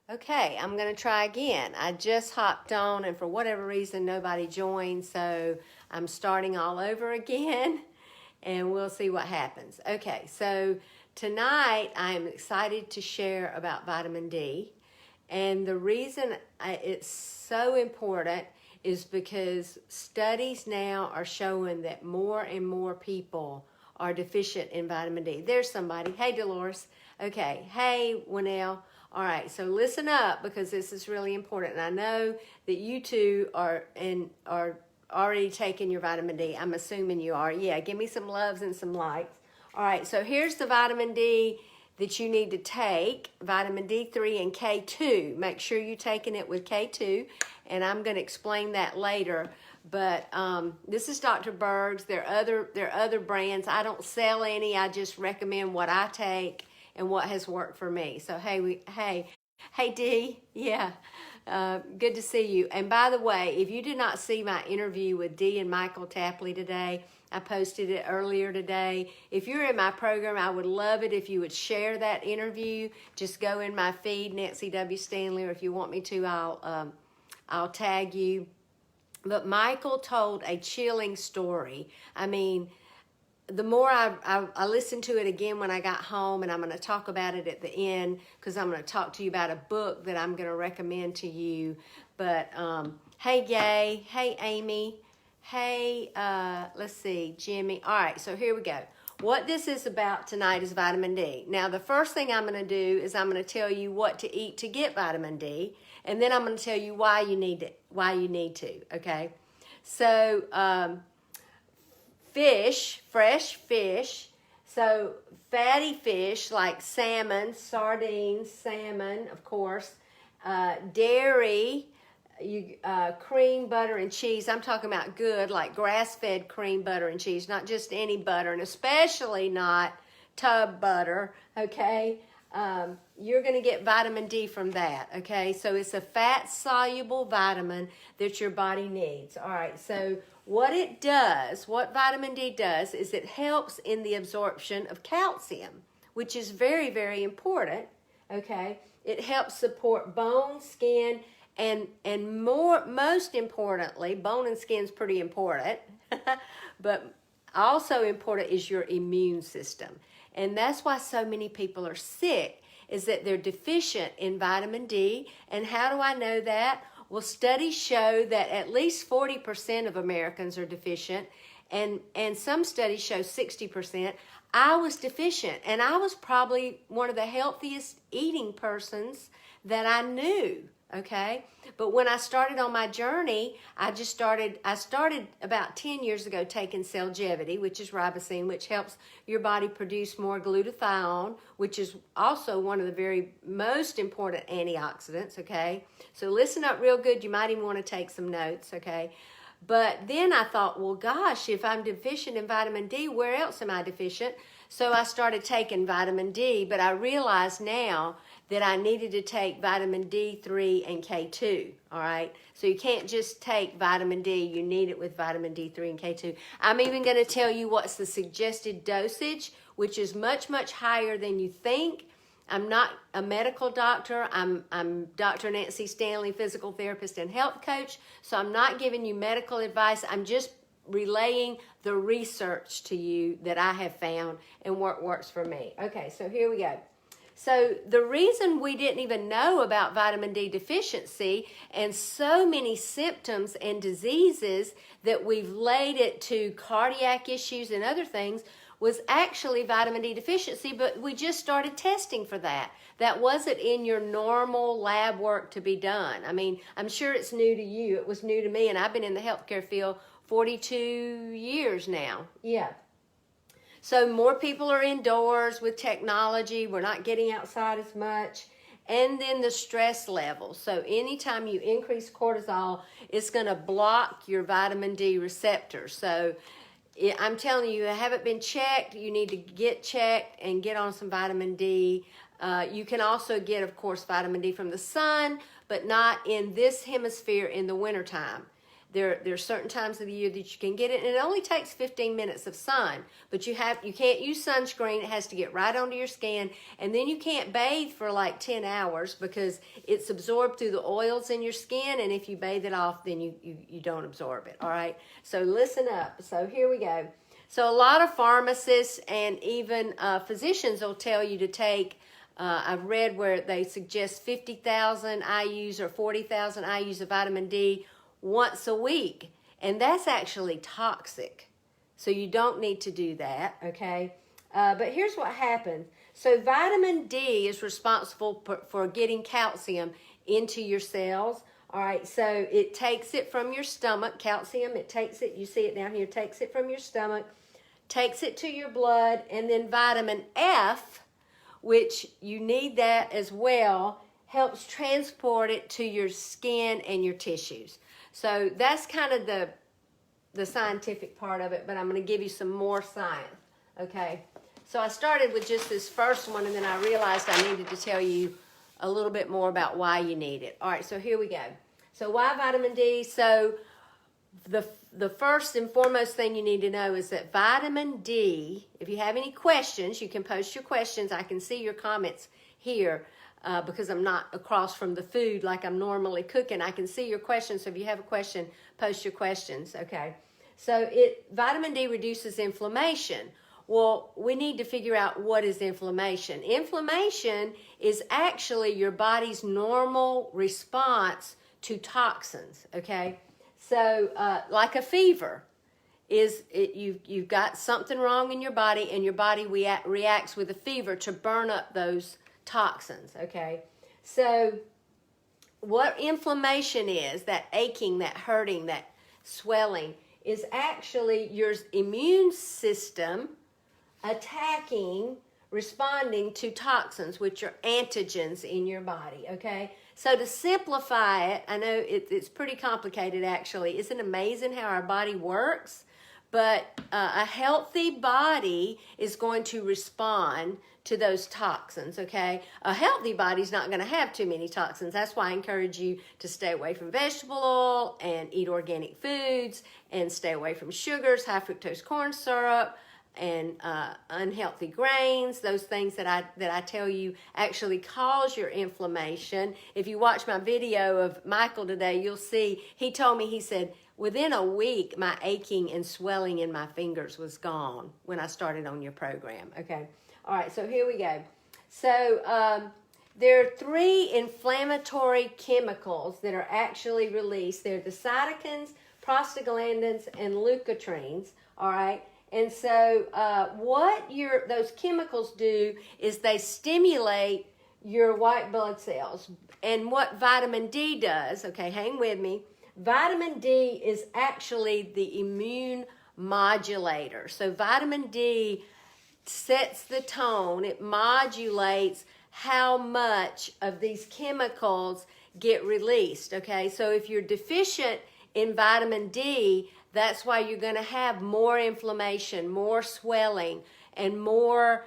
Okay, I'm going to try again. I just hopped on, and for whatever reason, nobody joined, so I'm starting all over again, and we'll see what happens. Okay, so tonight I'm excited to share about vitamin D, and the reason it's so important is because studies now are showing that more and more people are deficient in vitamin D. There's somebody. Hey, Dolores. Okay. Hey, Winnell. All right, so listen up because this is really important. And I know that you two are already taking your vitamin D. I'm assuming you are. Yeah, give me some loves and some likes. All right, so here's the vitamin D that you need to take, vitamin D3 and K2. Make sure you're taking it with K2, and I'm going to explain that later. But this is Dr. Berg's. There are other brands. I don't sell any. I just recommend what I take and what has worked for me. So hey D, yeah, good to see you. And by the way, if you did not see my interview with Dee and Michael Tapley today, I posted it earlier today. If you're in my program, I would love it if you would share that interview. Just go in my feed, Nancy W. Stanley, or if you want me to, I'll tag you. But Michael told a chilling story. I mean, the more I listened to it again when I got home, and I'm going to talk about it at the end because I'm going to talk to you about a book that I'm going to recommend to you. But hey, Gay. Hey, Amy. Hey, let's see, Jimmy. All right, so here we go. What this is about tonight is vitamin D. Now, the first thing I'm going to do is I'm going to tell you what to eat to get vitamin D, and then I'm going to tell you why you need it, okay? So, fish, fresh fish, so fatty fish like salmon, sardines, salmon, of course, dairy, cream, butter, and cheese. I'm talking about good, like grass-fed cream, butter, and cheese, not just any butter, and especially not tub butter, okay? You're going to get vitamin D from that, okay? So it's a fat-soluble vitamin that your body needs. All right, so what vitamin D does is it helps in the absorption of calcium, which is very, very important, okay? It helps support bone, skin, and most importantly, bone and skin is pretty important, but also important is your immune system. And that's why so many people are sick, is that they're deficient in vitamin D. And how do I know that? Well, studies show that at least 40% of Americans are deficient, and some studies show 60%. I was deficient, and I was probably one of the healthiest eating persons that I knew, okay? But when I started on my journey, I started about 10 years ago taking Cellgevity, which is ribosine, which helps your body produce more glutathione, which is also one of the very most important antioxidants, okay? So listen up real good. You might even want to take some notes, okay? But then I thought, well, gosh, if I'm deficient in vitamin D, where else am I deficient? So I started taking vitamin D, but I realize now that I needed to take vitamin D3 and K2, all right? So you can't just take vitamin D. You need it with vitamin D3 and K2. I'm even going to tell you what's the suggested dosage, which is much, much higher than you think. I'm not a medical doctor. I'm Dr. Nancy Stanley, physical therapist and health coach, so I'm not giving you medical advice. I'm just relaying the research to you that I have found and what works for me. Okay, so here we go. So the reason we didn't even know about vitamin D deficiency and so many symptoms and diseases that we've laid it to cardiac issues and other things was actually vitamin D deficiency, but we just started testing for that. That wasn't in your normal lab work to be done. I mean, I'm sure it's new to you. It was new to me, and I've been in the healthcare field 42 years now. Yeah. So more people are indoors with technology. We're not getting outside as much. And then the stress level. So anytime you increase cortisol, it's going to block your vitamin D receptors. So I'm telling you, haven't been checked. You need to get checked and get on some vitamin D. You can also get, of course, vitamin D from the sun, but not in this hemisphere in the wintertime. There's certain times of the year that you can get it, and it only takes 15 minutes of sun. But you can't use sunscreen. It has to get right onto your skin, and then you can't bathe for like 10 hours because it's absorbed through the oils in your skin, and if you bathe it off, then you don't absorb it, all right? So listen up. So here we go. So a lot of pharmacists and even physicians will tell you to take, I've read where they suggest 50,000 IUs or 40,000 IUs of vitamin D once a week, and that's actually toxic, so you don't need to do that, okay? But here's what happens. So vitamin D is responsible for getting calcium into your cells, all right? So it takes it from your stomach, calcium, it takes it, you see it down here, takes it from your stomach, takes it to your blood, and then vitamin F, which you need that as well, helps transport it to your skin and your tissues. So that's kind of the scientific part of it, but I'm going to give you some more science, okay? So I started with just this first one, and then I realized I needed to tell you a little bit more about why you need it. All right, so here we go. So why vitamin D? So the first and foremost thing you need to know is that vitamin D, if you have any questions, you can post your questions. I can see your comments here. Because I'm not across from the food like I'm normally cooking. I can see your questions, so if you have a question, post your questions, okay? So vitamin D reduces inflammation. Well, we need to figure out what is inflammation. Inflammation is actually your body's normal response to toxins, okay? So like a fever, you've got something wrong in your body, and your body reacts with a fever to burn up those toxins, okay? So what inflammation is, that aching, that hurting, that swelling, is actually your immune system attacking, responding to toxins, which are antigens in your body, okay? So to simplify it, I know it's pretty complicated actually. Isn't it amazing how our body works? But a healthy body is going to respond to those toxins, okay? A healthy body's not going to have too many toxins. That's why I encourage you to stay away from vegetable oil and eat organic foods and stay away from sugars, high fructose corn syrup, and unhealthy grains. Those things that I tell you actually cause your inflammation. If you watch my video of Michael today, you'll see he told me, he said, within a week, my aching and swelling in my fingers was gone when I started on your program, okay? All right, so here we go. So there are 3 inflammatory chemicals that are actually released. They're the cytokines, prostaglandins, and leukotrienes, all right? And so what those chemicals do is they stimulate your white blood cells. And what vitamin D does, okay, hang with me, vitamin D is actually the immune modulator. So vitamin D sets the tone, it modulates how much of these chemicals get released, okay? So if you're deficient in vitamin D, that's why you're going to have more inflammation, more swelling, and more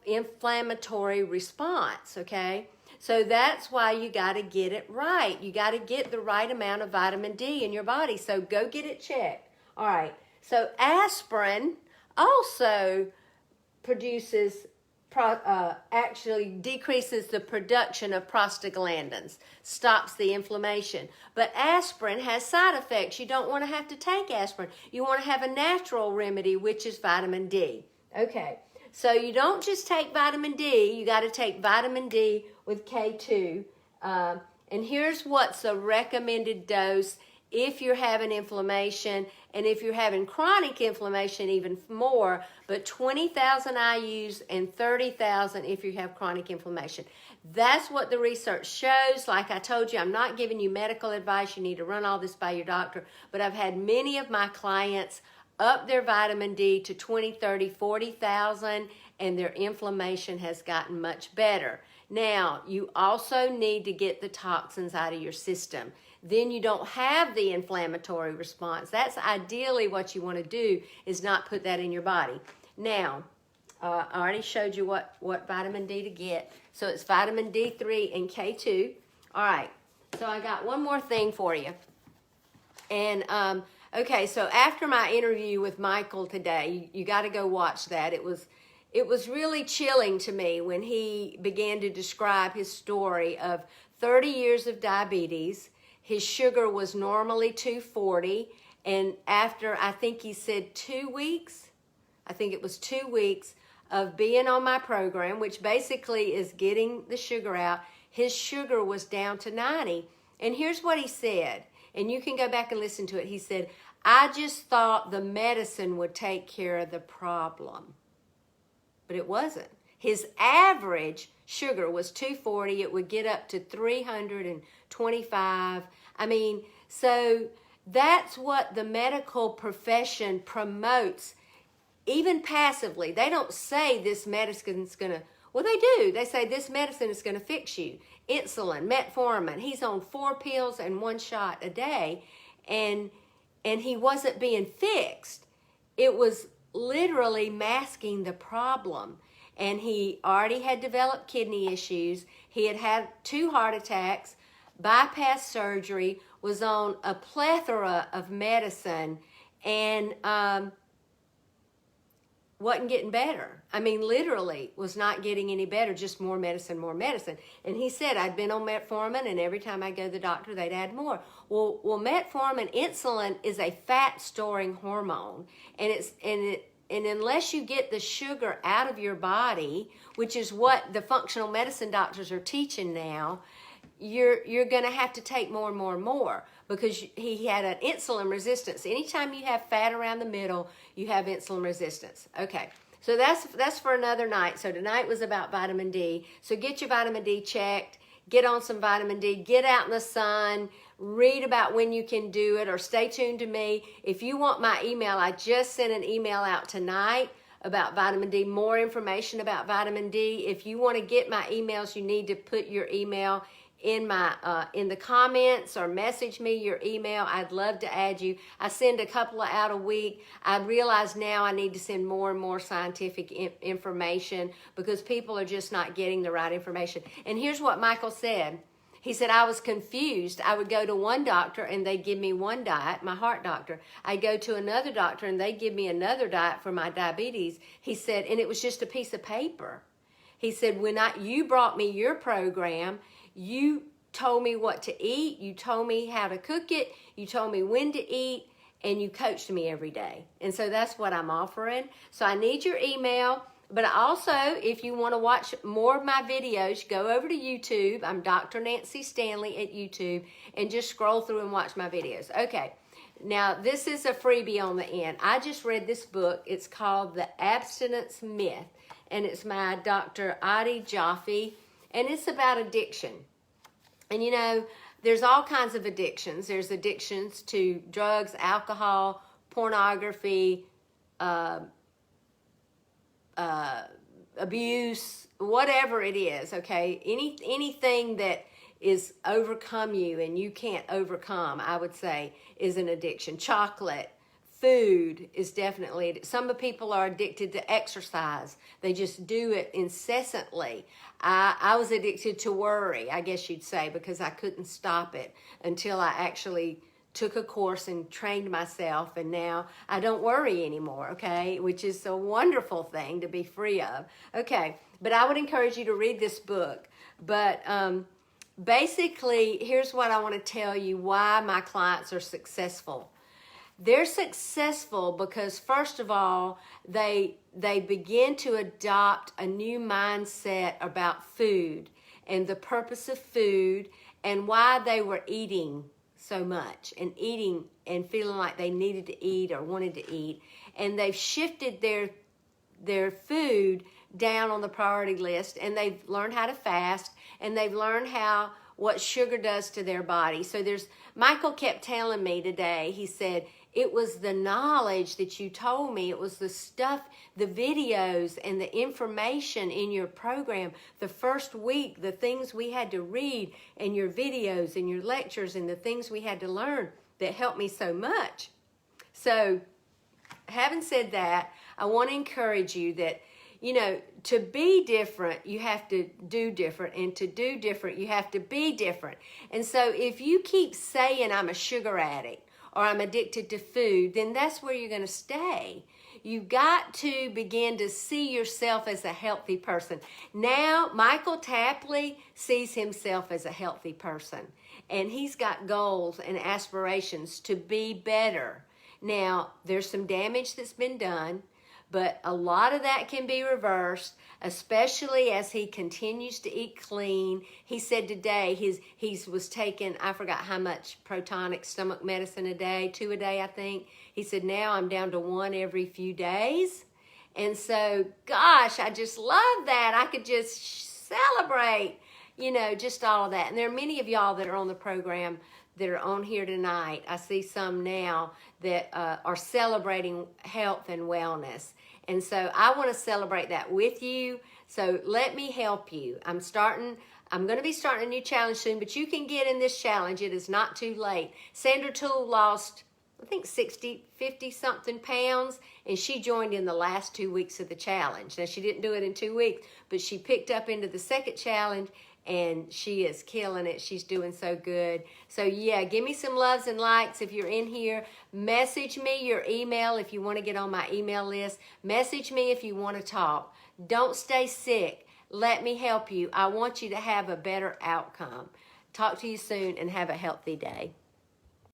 inflammatory response, okay? So that's why you got to get it right. You got to get the right amount of vitamin D in your body. So go get it checked. All right. So aspirin also actually decreases the production of prostaglandins, stops the inflammation. But aspirin has side effects. You don't want to have to take aspirin. You want to have a natural remedy, which is vitamin D. Okay, so you don't just take vitamin D, you got to take vitamin D with K2. And here's what's a recommended dose if you're having inflammation, and if you're having chronic inflammation, even more, but 20,000 IUs and 30,000 if you have chronic inflammation. That's what the research shows. Like I told you, I'm not giving you medical advice. You need to run all this by your doctor, but I've had many of my clients up their vitamin D to 20, 30, 40,000, and their inflammation has gotten much better. Now, you also need to get the toxins out of your system. Then you don't have the inflammatory response. That's ideally what you want to do, is not put that in your body. Now, I already showed you what vitamin D to get. So it's vitamin D3 and K2. All right, so I got one more thing for you. And okay, so after my interview with Michael today, you got to go watch that. It was really chilling to me when he began to describe his story of 30 years of diabetes. His sugar was normally 240, and after, I think he said 2 weeks, I think it was 2 weeks of being on my program, which basically is getting the sugar out, his sugar was down to 90. And here's what he said, and you can go back and listen to it. He said, I just thought the medicine would take care of the problem. But it wasn't. His average sugar was 240. It would get up to 325. I mean, so that's what the medical profession promotes, even passively. They don't say this medicine's going to, well, they do. They say this medicine is going to fix you. Insulin, metformin. He's on 4 pills and 1 shot a day, and he wasn't being fixed. It was literally masking the problem. And he already had developed kidney issues. He had had 2 heart attacks, bypass surgery, was on a plethora of medicine, and wasn't getting better. I mean, literally was not getting any better, just more medicine, more medicine. And he said, I'd been on metformin, and every time I go to the doctor, they'd add more. Well, metformin, insulin, is a fat-storing hormone, and unless you get the sugar out of your body, which is what the functional medicine doctors are teaching now, you're going to have to take more and more and more, because he had an insulin resistance. Anytime you have fat around the middle, you have insulin resistance. Okay, so that's for another night. So tonight was about vitamin D. So get your vitamin D checked. Get on some vitamin D. Get out in the sun. Read about when you can do it, or stay tuned to me. If you want my email, I just sent an email out tonight about vitamin D, more information about vitamin D. If you want to get my emails, you need to put your email in the comments, or message me your email. I'd love to add you. I send a couple out a week. I realize now I need to send more and more scientific information, because people are just not getting the right information. And here's what Michael said. He said, I was confused. I would go to one doctor and they'd give me one diet, my heart doctor. I'd go to another doctor and they'd give me another diet for my diabetes. He said, and it was just a piece of paper. He said, when you brought me your program, you told me what to eat, you told me how to cook it, you told me when to eat, and you coached me every day. And so that's what I'm offering. So I need your email. But also, if you want to watch more of my videos, go over to YouTube. I'm Dr. Nancy Stanley at YouTube, and just scroll through and watch my videos. Okay, now this is a freebie on the end. I just read this book. It's called The Abstinence Myth, and it's by Dr. Adi Jaffe, and it's about addiction. And you know, there's all kinds of addictions. There's addictions to drugs, alcohol, pornography, abuse, whatever it is, okay? Anything that is overcome you and you can't overcome, I would say, is an addiction. Chocolate, food is definitely, some people are addicted to exercise. They just do it incessantly. I was addicted to worry, I guess you'd say, because I couldn't stop it until I actually took a course and trained myself, and now I don't worry anymore, okay? Which is a wonderful thing to be free of. Okay, but I would encourage you to read this book. But basically, here's what I want to tell you why my clients are successful. They're successful because, first of all, they begin to adopt a new mindset about food and the purpose of food and why they were eating so much and eating and feeling like they needed to eat or wanted to eat. And they've shifted their food down on the priority list, and they've learned how to fast, and they've learned what sugar does to their body. So Michael kept telling me today, he said, it was the knowledge that you told me, it was the stuff, the videos and the information in your program, the first week, the things we had to read and your videos and your lectures and the things we had to learn that helped me so much. So having said that, I want to encourage you that, you know, to be different, you have to do different, and to do different, you have to be different. And so if you keep saying I'm a sugar addict, or I'm addicted to food, then that's where you're going to stay. You've got to begin to see yourself as a healthy person. Now, Michael Tapley sees himself as a healthy person, and he's got goals and aspirations to be better. Now, there's some damage that's been done, but a lot of that can be reversed, especially as he continues to eat clean. He said today he was taking, I forgot how much protonic stomach medicine a day, 2 a day, I think. He said, now I'm down to 1 every few days. And so, gosh, I just love that. I could just celebrate, just all of that. And there are many of y'all that are on the program that are on here tonight. I see some now that are celebrating health and wellness. And so I want to celebrate that with you. So let me help you. I'm going to be starting a new challenge soon, but you can get in this challenge. It is not too late. Sandra Toole lost, I think 50 something pounds, and she joined in the last 2 weeks of the challenge. Now, she didn't do it in 2 weeks, but she picked up into the second challenge, and she is killing it. She's doing so good. So, yeah, give me some loves and likes if you're in here. Message me your email if you want to get on my email list. Message me if you want to talk. Don't stay sick. Let me help you. I want you to have a better outcome. Talk to you soon and have a healthy day.